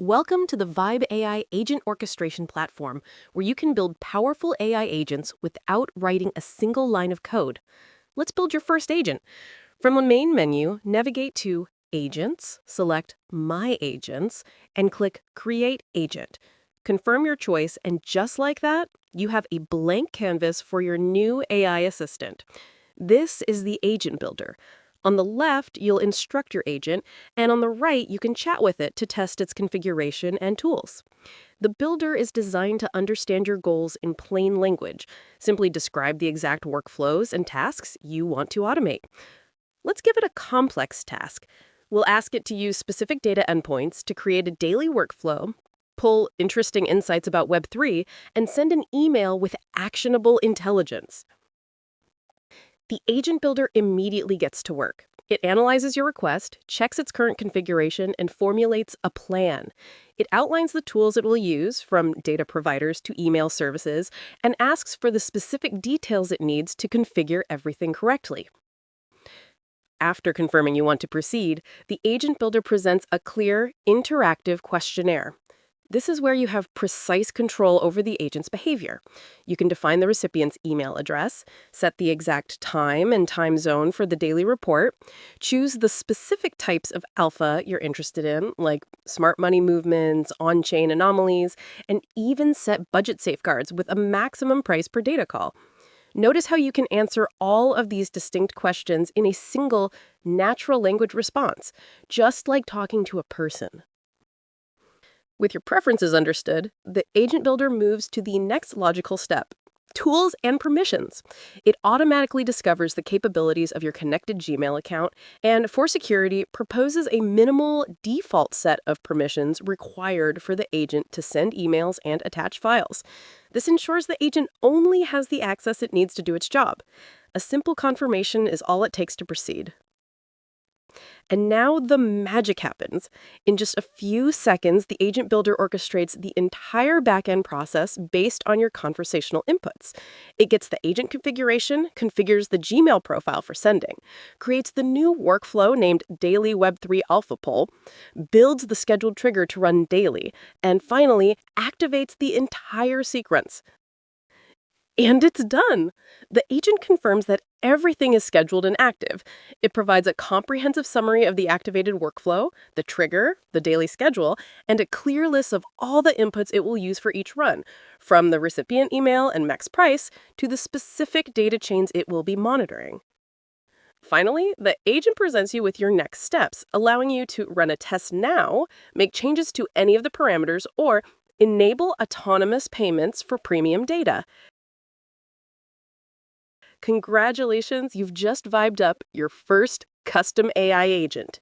Welcome to the Vibe AI agent orchestration platform, where you can build powerful AI agents without writing a single line of code. Let's build your first agent. From the main menu, navigate to Agents, select My Agents, and click Create Agent. Confirm your choice, and just like that, you have a blank canvas for your new AI assistant. This is the Agent Builder. On the left, you'll instruct your agent, and on the right, you can chat with it to test its configuration and tools. The builder is designed to understand your goals in plain language. Simply describe the exact workflows and tasks you want to automate. Let's give it a complex task. We'll ask it to use specific data endpoints to create a daily workflow, pull interesting insights about Web3, and send an email with actionable intelligence. The agent builder immediately gets to work. It analyzes your request, checks its current configuration, and formulates a plan. It outlines the tools it will use, from data providers to email services, and asks for the specific details it needs to configure everything correctly. After confirming you want to proceed, the agent builder presents a clear, interactive questionnaire. This is where you have precise control over the agent's behavior. You can define the recipient's email address, set the exact time and time zone for the daily report, choose the specific types of alpha you're interested in, like smart money movements, on-chain anomalies, and even set budget safeguards with a maximum price per data call. Notice how you can answer all of these distinct questions in a single natural language response, just like talking to a person. With your preferences understood, the agent builder moves to the next logical step: tools and permissions. It automatically discovers the capabilities of your connected Gmail account and, for security, proposes a minimal default set of permissions required for the agent to send emails and attach files. This ensures the agent only has the access it needs to do its job. A simple confirmation is all it takes to proceed. And now the magic happens. In just a few seconds, the agent builder orchestrates the entire backend process based on your conversational inputs. It gets the agent configuration, configures the Gmail profile for sending, creates the new workflow named Daily Web3 Alpha Poll, builds the scheduled trigger to run daily, and finally activates the entire sequence. And it's done! The agent confirms that everything is scheduled and active. It provides a comprehensive summary of the activated workflow, the trigger, the daily schedule, and a clear list of all the inputs it will use for each run, from the recipient email and max price to the specific data chains it will be monitoring. Finally, the agent presents you with your next steps, allowing you to run a test now, make changes to any of the parameters, or enable autonomous payments for premium data. Congratulations, you've just vibed up your first custom AI agent.